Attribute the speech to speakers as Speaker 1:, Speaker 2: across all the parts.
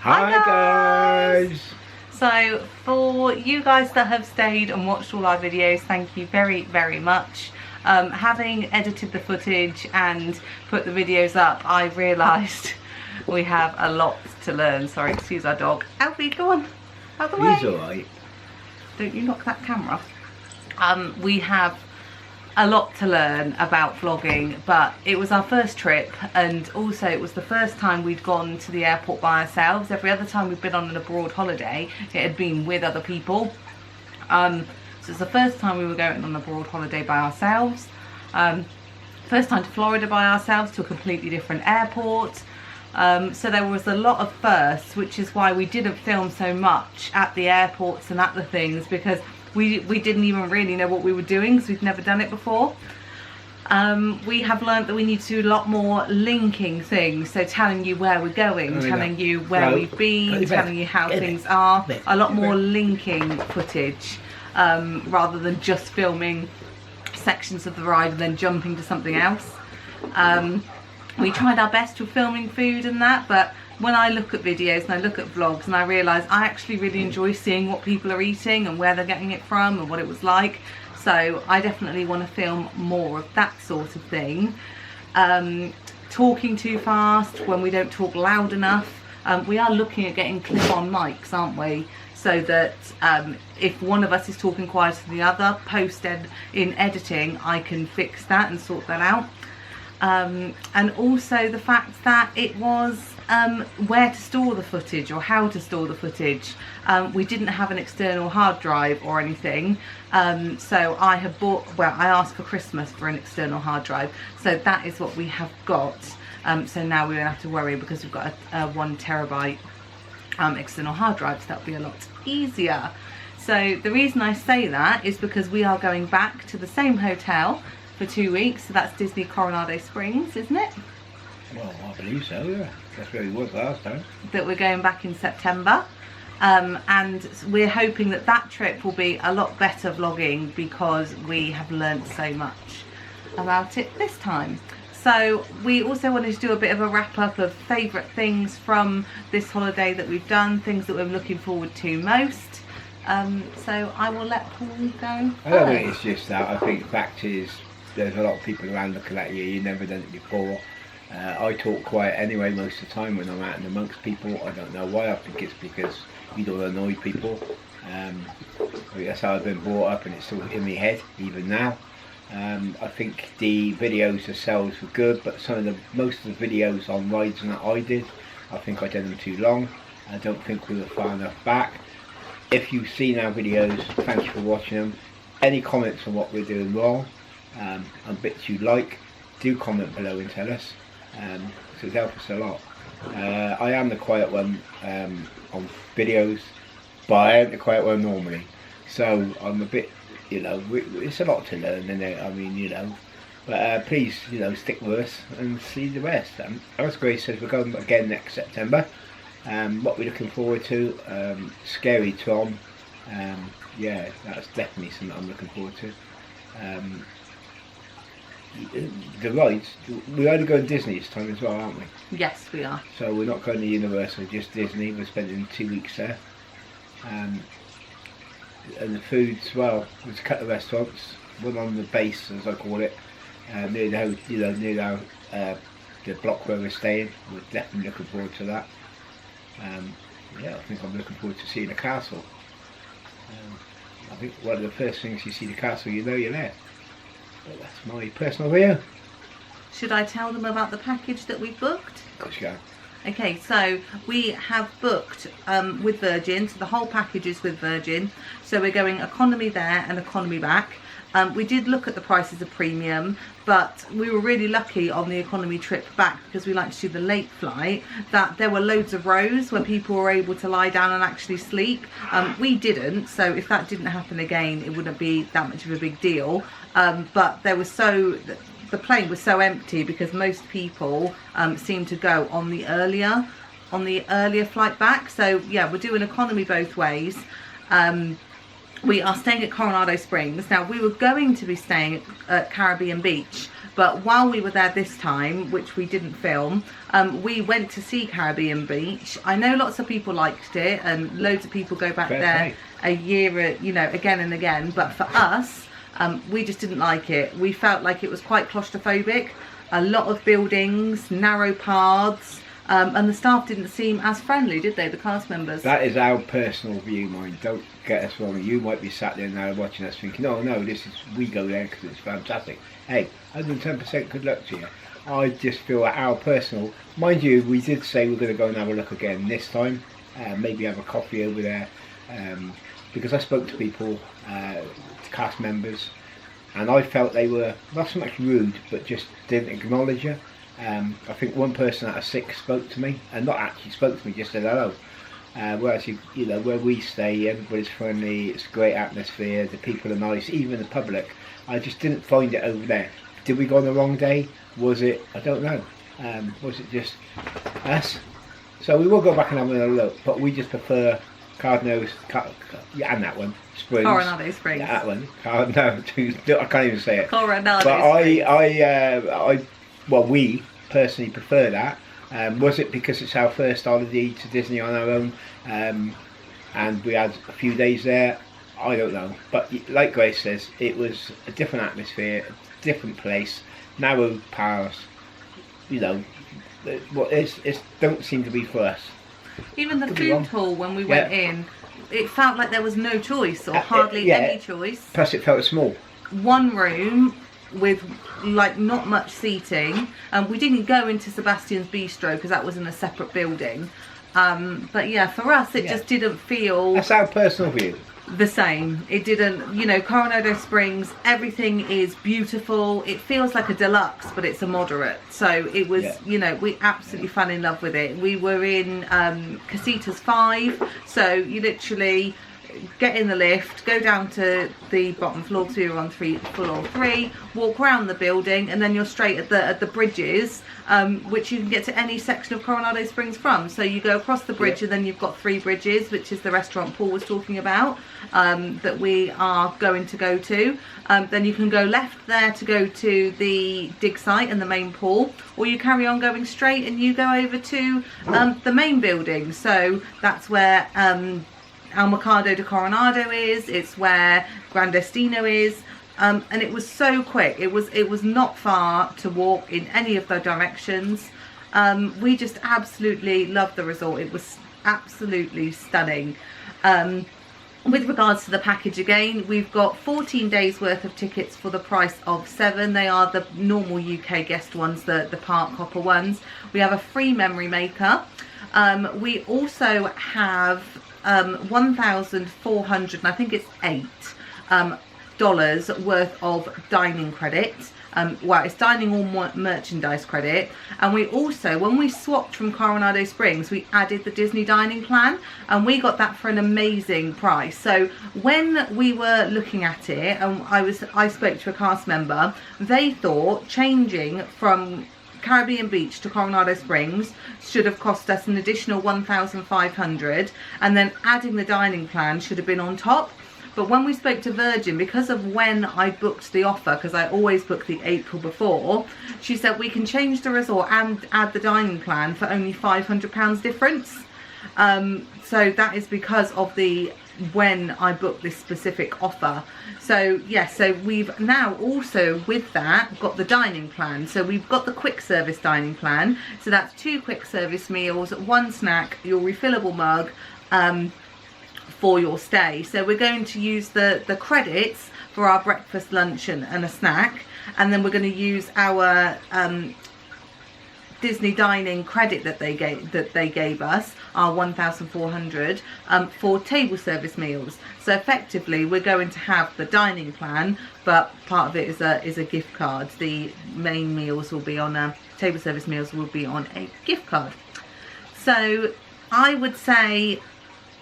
Speaker 1: Hi guys!
Speaker 2: So for you guys that have stayed and watched all our videos, thank you very, very much. Having edited the footage and put the videos up, I realised we have a lot to learn. Sorry, excuse our dog. Alfie, go on, out the way.
Speaker 1: He's alright.
Speaker 2: Don't you knock that camera. We have a lot to learn about vlogging, but it was our first trip, and also it was the first time we'd gone to the airport by ourselves. Every other time we'd been on an abroad holiday, it had been with other people. So it's the first time we were going on an abroad holiday by ourselves. First time to Florida by ourselves, to a completely different airport. So there was a lot of firsts, which is why we didn't film so much at the airports and at the things, because we didn't even really know what we were doing, because we'd never done it before. We have learned that we need to do a lot more linking things, so telling you where we're going, telling you where we've been, telling you how things are, a lot more linking footage, rather than just filming sections of the ride and then jumping to something else. We tried our best with filming food and that, but when I look at videos and I look at vlogs and I realise I actually really enjoy seeing what people are eating and where they're getting it from and what it was like. So I definitely want to film more of that sort of thing. Talking too fast, when we don't talk loud enough. We are looking at getting clip-on mics, aren't we? So that if one of us is talking quieter than the other, in editing, I can fix that and sort that out. And also the fact that it was where to store the footage or how to store the footage. We didn't have an external hard drive or anything, so I asked for Christmas for an external hard drive, so that is what we have got. So now we don't have to worry, because we've got a 1 terabyte external hard drive, so that'll be a lot easier. So the reason I say that is because we are going back to the same hotel for 2 weeks, so that's Disney Coronado Springs, isn't it?
Speaker 1: Well, I believe so, yeah. That's where he was last time. That
Speaker 2: we're going back in September. And we're hoping that that trip will be a lot better vlogging, because we have learnt so much about it this time. So we also wanted to do a bit of a wrap up of favourite things from this holiday that we've done, things that we're looking forward to most. So I will let Paul go
Speaker 1: first. I don't think it's just that. I think the fact is there's a lot of people around looking at you. You've never done it before. I talk quiet anyway most of the time when I'm out and amongst people. I don't know why. I think it's because you don't annoy people. I think that's how I've been brought up, and it's still in my head even now. I think the videos themselves were good, but most of the videos on rides and that I did, I think I did them too long. I don't think we were far enough back. If you've seen our videos, thank you for watching them. Any comments on what we're doing wrong, and bits you like, do comment below and tell us. So it helps us a lot. I am the quiet one on videos, but I ain't the quiet one normally. So I'm a bit, it's a lot to learn, isn't it? I mean, but please, stick with us and see the rest. As Grace says, we're going again next September. What we're looking forward to, Scary Tom. Yeah, that's definitely something I'm looking forward to. The rides, we're only going to Disney this time as well, aren't we?
Speaker 2: Yes, we are.
Speaker 1: So we're not going to Universal, just Disney. We're spending 2 weeks there. And the food's, well, there's a couple of restaurants, one on the base, as I call it, near the block where we're staying. We're definitely looking forward to that. Yeah, I think I'm looking forward to seeing the castle. I think one of the first things you see the castle, you're there. But that's my personal view.
Speaker 2: Should I tell them about the package that we booked?
Speaker 1: Of course you can.
Speaker 2: Okay, so we have booked with Virgin, so the whole package is with Virgin. So we're going economy there and economy back. We did look at the prices of premium, but we were really lucky on the economy trip back, because we like to do the late flight, that there were loads of rows where people were able to lie down and actually sleep. We didn't, so if that didn't happen again, it wouldn't be that much of a big deal. But the plane was so empty, because most people seem to go on the earlier flight back. So yeah, we're doing economy both ways. We are staying at Coronado Springs. Now, we were going to be staying at Caribbean Beach, But while we were there this time, which we didn't film, we went to see Caribbean Beach. I know lots of people liked it, and loads of people go back there a year, you know, again and again. But for us, we just didn't like it. We felt like it was quite claustrophobic. A lot of buildings, narrow paths, and the staff didn't seem as friendly, did they, the cast members?
Speaker 1: That is our personal view, mind. Don't get us wrong. You might be sat there now watching us thinking, oh no, we go there because it's fantastic. Hey, 110% good luck to you. I just feel that our personal, mind you, we did say we're going to go and have a look again this time, maybe have a coffee over there, because I spoke to people, cast members, and I felt they were not so much rude, but just didn't acknowledge you. I think one person out of 6 spoke to me, and not actually spoke to me, just said hello. Whereas you know, where we stay, everybody's friendly, it's a great atmosphere, the people are nice, even the public. I just didn't find it over there. Did we go on the wrong day? Was it? I don't know. Was it just us? So we will go back and have another look, but we just prefer Cardinals, yeah, and that one, Springs.
Speaker 2: Coronado Springs.
Speaker 1: Yeah, that one. No, I can't even say it.
Speaker 2: Coronado
Speaker 1: But well, we personally prefer that. Was it because it's our first holiday to Disney on our own, and we had a few days there? I don't know. But like Grace says, it was a different atmosphere, a different place, narrow paths. You know, it don't seem to be for us.
Speaker 2: Even the food hall, when we went in, it felt like there was no choice, or hardly any choice.
Speaker 1: Plus it felt small.
Speaker 2: One room with like not much seating, and we didn't go into Sebastian's Bistro because that was in a separate building, but yeah, for us it just didn't feel,
Speaker 1: that's our personal view,
Speaker 2: the same. It didn't, you know, Coronado Springs, everything is beautiful. It feels like a deluxe, but it's a moderate. So it was, you know, we absolutely fell in love with it. We were in Casitas 5, so you literally get in the lift, go down to the bottom floor, so you're on floor 3, walk around the building, and then you're straight at the bridges, which you can get to any section of Coronado Springs from. So you go across the bridge, and then you've got 3 bridges, which is the restaurant Paul was talking about, that we are going to go to. Then you can go left there to go to the dig site and the main pool, or you carry on going straight and you go over to the main building. So that's where El Mercado de Coronado is, it's where Gran Destino is, and it was so quick. It was not far to walk in any of the directions. We just absolutely loved the resort. It was absolutely stunning. With regards to the package, again, we've got 14 days worth of tickets for the price of 7. They are the normal UK guest ones, the park hopper ones. We have a free memory maker. We also have 1,400, and I think it's $8 worth of dining credit. Well, it's dining or merchandise credit. And we also, when we swapped from Coronado Springs, we added the Disney dining plan, and we got that for an amazing price. So when we were looking at it, and I spoke to a cast member, they thought changing from Caribbean Beach to Coronado Springs should have cost us an additional 1,500, and then adding the dining plan should have been on top. But when we spoke to Virgin, because of when I booked the offer, because I always book the April before, she said we can change the resort and add the dining plan for only £500 difference. So that is because of when I booked this specific offer. So yes, so we've now also with that got the dining plan. So we've got the quick service dining plan. So that's 2 quick service meals, 1 snack, your refillable mug, for your stay. So we're going to use the credits for our breakfast, lunch and a snack, and then we're going to use our Disney dining credit that they gave us, our 1,400, for table service meals. So effectively we're going to have the dining plan, but part of it is a gift card. The main meals will be on table service meals will be on a gift card. So I would say,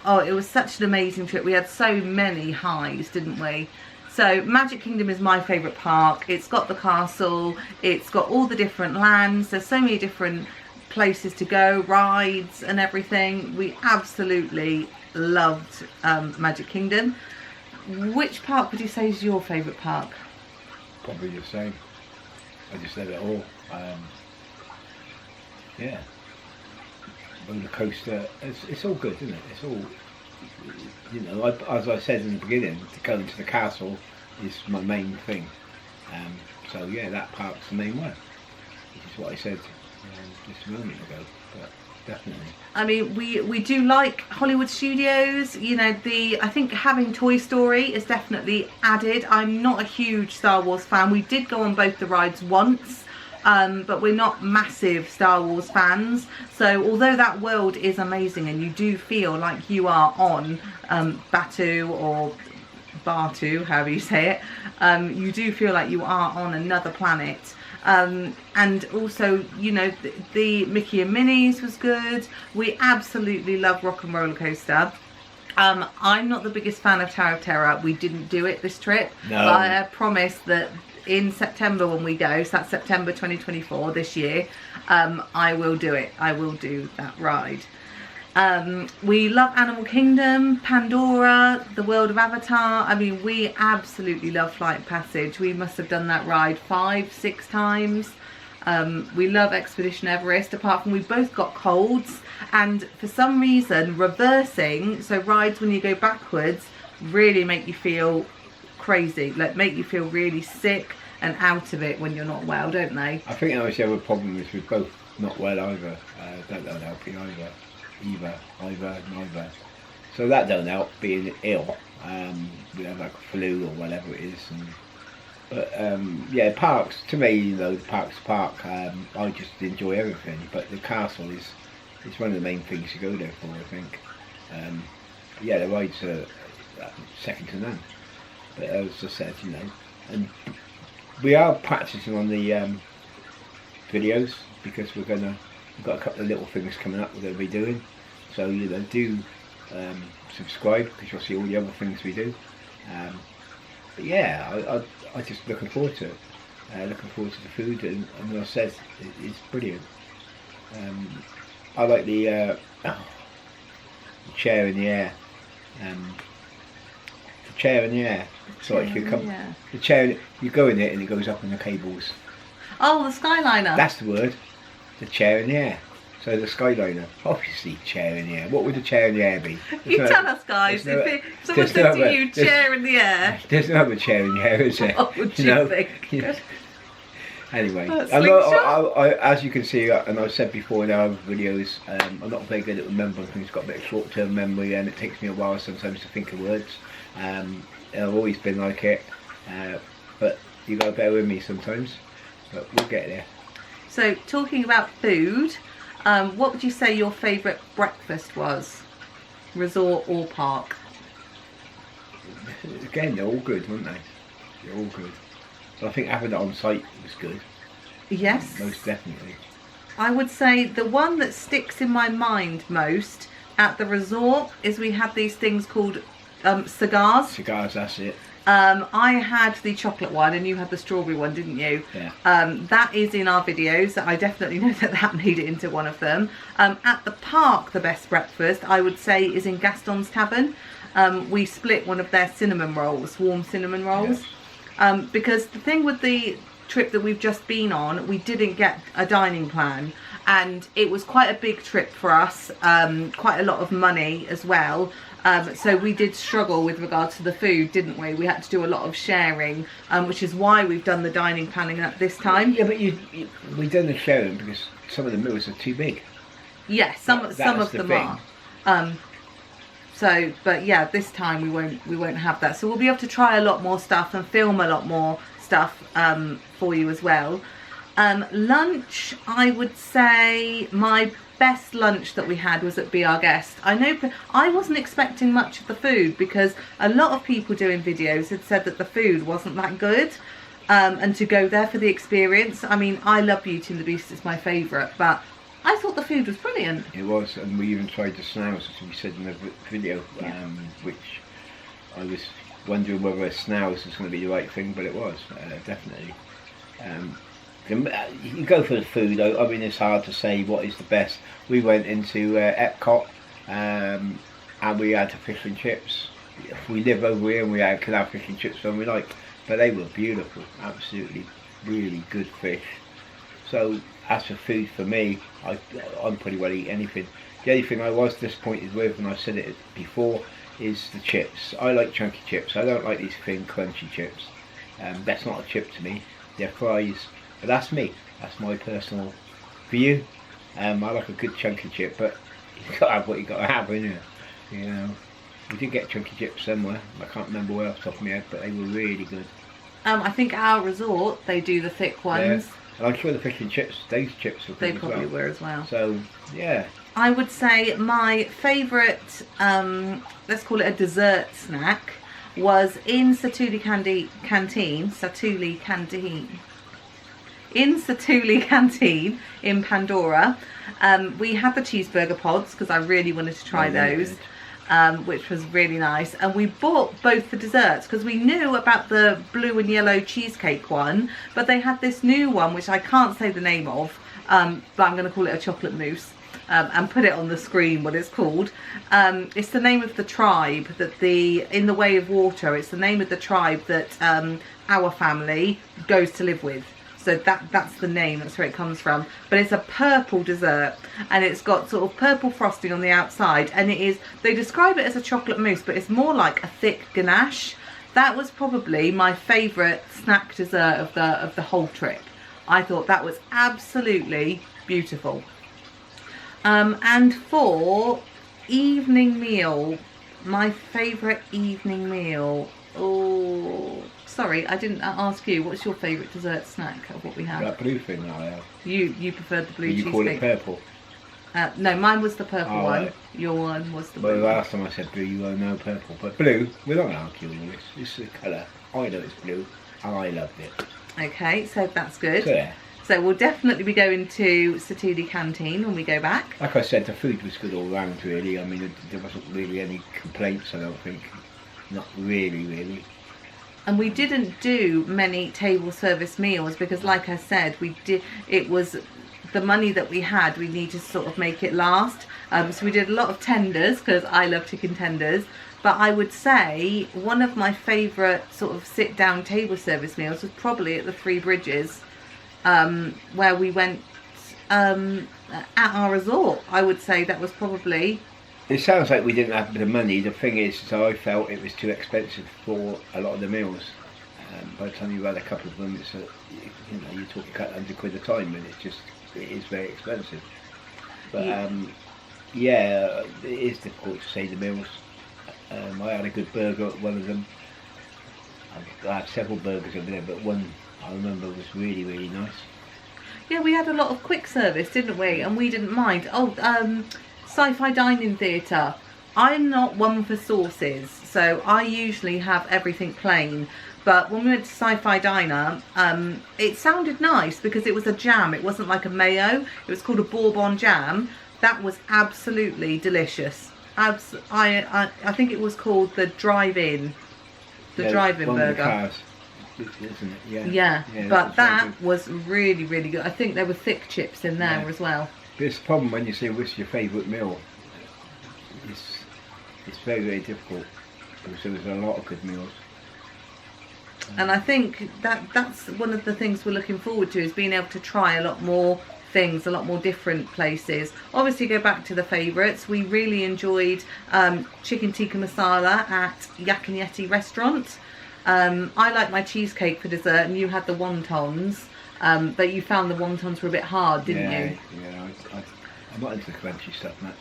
Speaker 2: oh, it was such an amazing trip. We had so many highs, didn't we? So Magic Kingdom is my favourite park. It's got the castle, it's got all the different lands, there's so many different places to go, rides and everything. We absolutely loved Magic Kingdom. Which park would you say is your favourite park?
Speaker 1: Probably the same. I just love it all. Yeah, roller coaster. It's all good, isn't it? It's all, you know. As I said in the beginning, to go into the castle is my main thing. So yeah, that park's the main one, which is what I said just a moment ago. But definitely.
Speaker 2: I mean, we do like Hollywood Studios. You know, I think having Toy Story is definitely added. I'm not a huge Star Wars fan. We did go on both the rides once, but we're not massive Star Wars fans. So although that world is amazing and you do feel like you are on Batu or Batu, however you say it, you do feel like you are on another planet. And also, you know, the Mickey and Minnie's was good. We absolutely love Rock and Roller Coaster. I'm not the biggest fan of Tower of Terror. We didn't do it this trip.
Speaker 1: No.
Speaker 2: But I promise that in September when we go, so that's September 2024 this year, I will do it. I will do that ride. We love Animal Kingdom, Pandora, the world of Avatar. I mean, we absolutely love Flight Passage. We must have done that ride 5-6 times. We love Expedition Everest, apart from we both got colds, and for some reason reversing, so rides when you go backwards, really make you feel crazy, like make you feel really sick and out of it when you're not well, don't they?
Speaker 1: I think that was the other problem, is we're both not well either. That don't help you either. Neither. So that don't help, being ill. We have like a flu or whatever it is. But yeah, parks, to me, you know, the park's park. I just enjoy everything. But the castle is one of the main things you go there for, I think. Yeah, the rides are second to none. But as I said, you know, and we are practicing on the videos, because we've got a couple of little things coming up we're going to be doing. So, you know, do subscribe, because you'll see all the other things we do. But yeah, I just looking forward to it. Looking forward to the food, and as I said, it's brilliant. I like the chair in the air. The chair in the air. So if you come, the chair, you go in it and it goes up on the cables.
Speaker 2: Oh, the Skyliner.
Speaker 1: That's the word. The chair in the air. So the Skyliner, obviously chair in the air. What would the chair in the air be?
Speaker 2: You tell us, guys. If someone said to you, chair in the air.
Speaker 1: There's no other chair in the air, is there?
Speaker 2: What would you think?
Speaker 1: Anyway,
Speaker 2: I,
Speaker 1: as you can see, and I've said before in our other videos, I'm not very good at remembering things. I've got a bit of short-term memory, and it takes me a while sometimes to think of words. And I've always been like it, but you got to bear with me sometimes. But we'll get there.
Speaker 2: So, talking about food, what would you say your favourite breakfast was? Resort or park?
Speaker 1: Again, they're all good, weren't they? They're all good. But I think having it on site was good.
Speaker 2: Yes.
Speaker 1: Most definitely.
Speaker 2: I would say the one that sticks in my mind most at the resort is we had these things called cigars.
Speaker 1: Cigars, that's it.
Speaker 2: I had the chocolate one and you had the strawberry one, didn't you?
Speaker 1: Yeah.
Speaker 2: That is in our videos. I definitely know that made it into one of them. At the park, the best breakfast, I would say, is in Gaston's Tavern. We split one of their cinnamon rolls, warm cinnamon rolls. Yeah. Because the thing with the trip that we've just been on, we didn't get a dining plan. And it was quite a big trip for us, quite a lot of money as well. So we did struggle with regards to the food, didn't we? We had to do a lot of sharing, which is why we've done the dining planning at this time.
Speaker 1: Yeah, but we've done the sharing because some of the meals are too big.
Speaker 2: Yes, some of them are. So, but yeah, this time we won't have that. So we'll be able to try a lot more stuff and film a lot more stuff for you as well. Lunch, I would say my best lunch that we had was at Be Our Guest. I know I wasn't expecting much of the food because a lot of people doing videos had said that the food wasn't that good, and to go there for the experience. I mean, I love Beauty and the Beast, it's my favourite, but I thought the food was brilliant.
Speaker 1: It was, and we even tried the snails, as we said in the video, which I was wondering whether a snails was going to be the right thing, but it was, definitely. You go for the food. I mean, it's hard to say what is the best. We went into Epcot, and we had fish and chips. We live over here, and we could have fish and chips when we like. But they were beautiful, absolutely really good fish. So as for food for me, I'm pretty well eat anything. The only thing I was disappointed with, and I said it before, is the chips. I like chunky chips. I don't like these thin, crunchy chips. That's not a chip to me. They're fries. But that's me. That's my personal view. I like a good chunky chip, but you got to have what you got to have, innit? You know. We did get chunky chips somewhere. I can't remember where off the top of my head, but they were really good.
Speaker 2: I think our resort, they do the thick ones.
Speaker 1: Yeah. And I'm sure the fish and chips, those chips were good
Speaker 2: They
Speaker 1: as
Speaker 2: probably
Speaker 1: well.
Speaker 2: were as well.
Speaker 1: So, yeah.
Speaker 2: I would say my favourite, let's call it a dessert snack, was in Satuli Canteen in Pandora. We had the cheeseburger pods because I really wanted to try those. Which was really nice, and we bought both the desserts because we knew about the blue and yellow cheesecake one, but they had this new one which I can't say the name of, but I'm going to call it a chocolate mousse, and put it on the screen what it's called. It's the name of the tribe that in the Way of Water, it's the name of the tribe that our family goes to live with. So that's the name, that's where it comes from. But it's a purple dessert, and it's got sort of purple frosting on the outside, and they describe it as a chocolate mousse, but it's more like a thick ganache. That was probably my favourite snack dessert of the whole trip. I thought that was absolutely beautiful. And for evening meal, my favourite evening meal, sorry, I didn't ask you. What's your favourite dessert snack of what we have?
Speaker 1: That blue thing that I have.
Speaker 2: You preferred the blue cheesecake.
Speaker 1: You call it purple?
Speaker 2: No, mine was the purple one.
Speaker 1: Right.
Speaker 2: Your one was the
Speaker 1: Well,
Speaker 2: blue
Speaker 1: the
Speaker 2: one.
Speaker 1: last time I said blue, you won't know purple. But blue, we're not arguing with this. This is the colour. I know it's blue, and I loved it.
Speaker 2: Okay, so that's good.
Speaker 1: So, yeah.
Speaker 2: So we'll definitely be going to Satuli Canteen when we go back.
Speaker 1: Like I said, the food was good all round, really. I mean, there wasn't really any complaints, I don't think. Not really.
Speaker 2: And we didn't do many table service meals because, like I said, it was the money that we had, we need to sort of make it last. So we did a lot of tenders because I love chicken tenders. But I would say one of my favourite sort of sit-down table service meals was probably at the Three Bridges, where we went at our resort. I would say that was probably...
Speaker 1: It sounds like we didn't have the money. The thing is, I felt it was too expensive for a lot of the meals. By the time you've had a couple of them, it's you're talking £100 a time, and it is very expensive. But yeah, it is difficult to say the meals. I had a good burger at one of them. I had several burgers over there, but one I remember was really nice.
Speaker 2: Yeah, we had a lot of quick service, didn't we? And we didn't mind. Sci-fi dining theatre. I'm not one for sauces, so I usually have everything plain. But when we went to Sci-Fi Diner, it sounded nice because it was a jam. It wasn't like a mayo. It was called a Bourbon jam. That was absolutely delicious. I think it was called the drive-in. The drive-in burger.
Speaker 1: Cars, isn't it? Yeah.
Speaker 2: But that was really good. I think there were thick chips in there as well.
Speaker 1: But it's the problem when you say what's your favourite meal. It's very difficult because there's a lot of good meals.
Speaker 2: And I think that's one of the things we're looking forward to, is being able to try a lot more things, a lot more different places. Obviously, go back to the favourites. We really enjoyed chicken tikka masala at Yak and Yeti restaurant. I like my cheesecake for dessert, and you had the wontons, but you found the wontons were a bit hard, didn't you?
Speaker 1: Yeah, I'm not into the crunchy stuff much.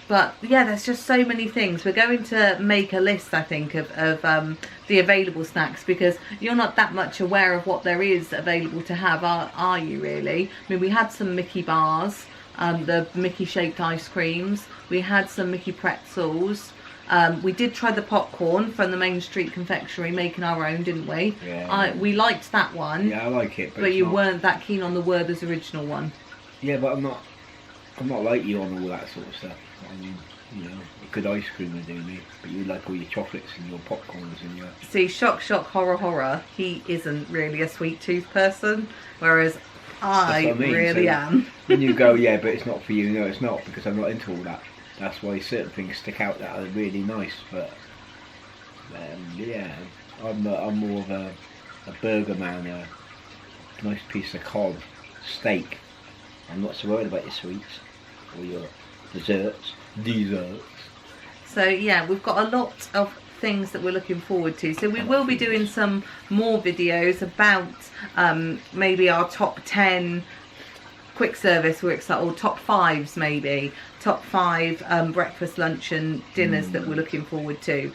Speaker 2: But yeah, there's just so many things. We're going to make a list, I think, of the available snacks, because you're not that much aware of what there is available to have, are you really? I mean, we had some Mickey bars, the Mickey shaped ice creams. We had some Mickey pretzels. We did try the popcorn from the Main Street Confectionery, making our own, didn't we?
Speaker 1: Yeah.
Speaker 2: We liked that one.
Speaker 1: Yeah, I like it.
Speaker 2: But you weren't that keen on the Werther's original one.
Speaker 1: Yeah, but I'm not like you on all that sort of stuff. I mean, a good ice cream would do me, but you like all your chocolates and your popcorns and your...
Speaker 2: See, shock, horror, he isn't really a sweet tooth person, whereas I really am.
Speaker 1: When you go, yeah, but it's not for you, no, it's not, because I'm not into all that. That's why certain things stick out that are really nice, but yeah, I'm more of a burger man, nice piece of cod steak. I'm not so worried about your sweets or your desserts.
Speaker 2: So yeah, we've got a lot of things that we're looking forward to. So we will be doing some more videos about maybe our top 10 quick service or top 5s, maybe top 5 breakfast, lunch and dinners that we're looking forward to.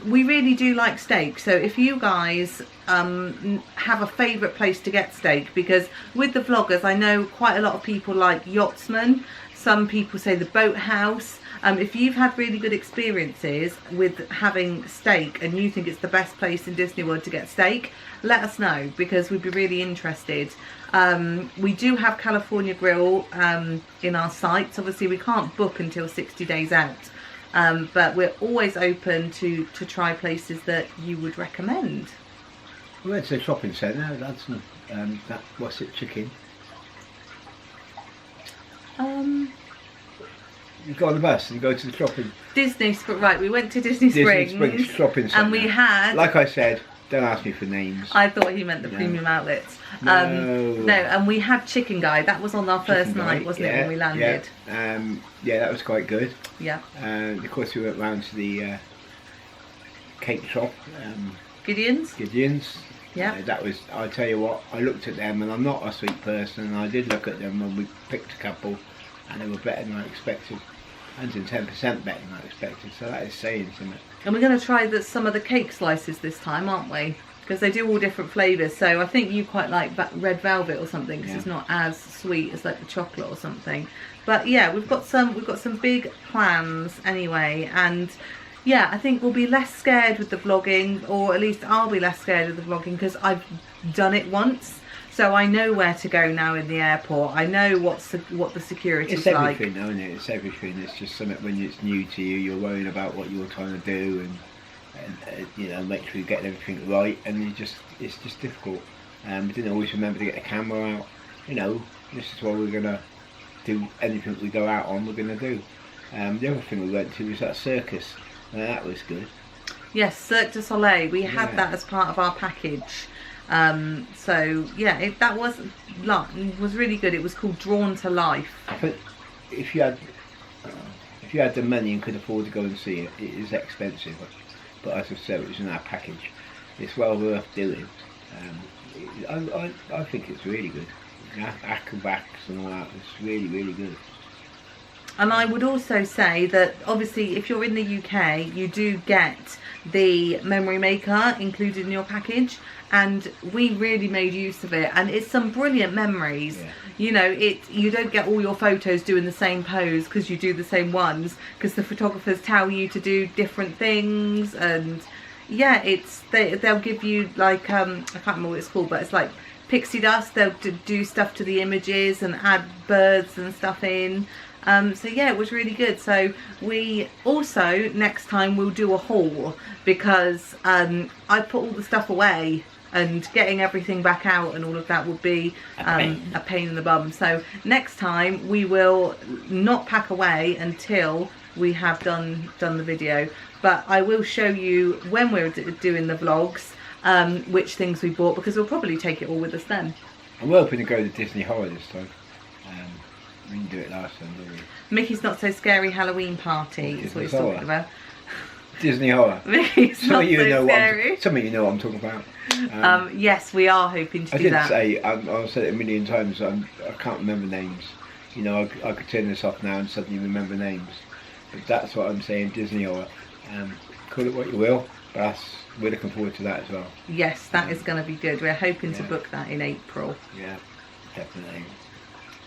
Speaker 2: We really do like steak, so if you guys have a favourite place to get steak, because with the vloggers I know quite a lot of people like Yachtsman, some people say the Boathouse. If you've had really good experiences with having steak and you think it's the best place in Disney World to get steak, let us know, because we'd be really interested. We do have California Grill in our sites. Obviously we can't book until 60 days out, but we're always open to try places that you would recommend.
Speaker 1: We went to the shopping centre. That's what's it, chicken? You go on the bus and you go to the shopping.
Speaker 2: Right, we went to Disney Springs
Speaker 1: shopping centre.
Speaker 2: and we had,
Speaker 1: like I said, don't ask me for names.
Speaker 2: I thought he meant the premium outlets. No, and we had Chicken Guy. That was on our first night, wasn't it, when we landed?
Speaker 1: Yeah, that was quite good.
Speaker 2: Yeah.
Speaker 1: Of course, we went round to the cake shop.
Speaker 2: Gideon's. Yeah.
Speaker 1: That was, I tell you what, I looked at them, and I'm not a sweet person, and I did look at them when we picked a couple, and they were better than I expected. 110% better than I expected, so that is saying something.
Speaker 2: And we're going to try some of the cake slices this time, aren't we? Because they do all different flavours. So I think you quite like red velvet or something, because it's not as sweet as like the chocolate or something. But yeah, we've got some big plans anyway, and yeah, I think we'll be less scared with the vlogging, or at least I'll be less scared with the vlogging because I've done it once. So I know where to go now in the airport. I know what the security's like.
Speaker 1: It's everything, isn't it? It's everything. It's just something when it's new to you, you're worrying about what you're trying to do, and you know, make sure you get everything right. And it's just difficult. We didn't always remember to get the camera out. You know, this is what we're gonna do. Anything we go out on, we're gonna do. The other thing we went to was that circus. That was good.
Speaker 2: Yes, Cirque du Soleil. We had that as part of our package. So yeah, that was really good. It was called Drawn to Life.
Speaker 1: I think if you had the money and could afford to go and see it, it is expensive. But as I said, it was in our package. It's well worth doing. I think it's really good. Acrobats and all that. It's really, really good.
Speaker 2: And I would also say that obviously if you're in the UK, you do get the memory maker included in your package, and we really made use of it, and it's some brilliant memories. You know, you don't get all your photos doing the same pose because you do the same ones, because the photographers tell you to do different things. And yeah, they'll give you like I can't remember what it's called, but it's like pixie dust. They'll do stuff to the images and add birds and stuff in. So yeah, it was really good. So we also, next time we'll do a haul, because I put all the stuff away, and getting everything back out and all of that would be a pain in the bum. So next time we will not pack away until we have done the video, but I will show you when we're doing the vlogs which things we bought, because we'll probably take it all with us then.
Speaker 1: I'm hoping to go to Disney Horror this time. We didn't do it last time, did we?
Speaker 2: Mickey's Not So Scary Halloween Party is what he's talking about.
Speaker 1: Disney Horror.
Speaker 2: Mickey's Not So Scary.
Speaker 1: Some of you know what I'm talking about.
Speaker 2: Yes, we are hoping to do that.
Speaker 1: I've said it a million times, I can't remember names. You know, I could turn this off now and suddenly remember names. But that's what I'm saying, Disney Horror. Call it what you will, but we're looking forward to that as well.
Speaker 2: Yes, that is going to be good. We're hoping to book that in April.
Speaker 1: Yeah, definitely.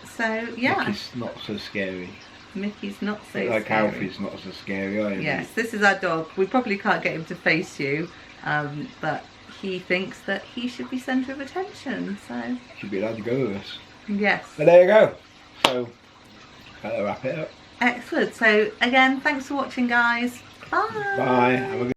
Speaker 2: So yeah,
Speaker 1: Mickey's Not So Scary.
Speaker 2: Mickey's Not So Scary.
Speaker 1: Like Alfie's Not So Scary, are you?
Speaker 2: Yes, this is our dog. We probably can't get him to face you, but he thinks that he should be centre of attention, so...
Speaker 1: Should be allowed to go with us.
Speaker 2: Yes.
Speaker 1: But there you go. So, that'll wrap it up.
Speaker 2: Excellent. So, again, thanks for watching, guys. Bye.
Speaker 1: Bye. Have a good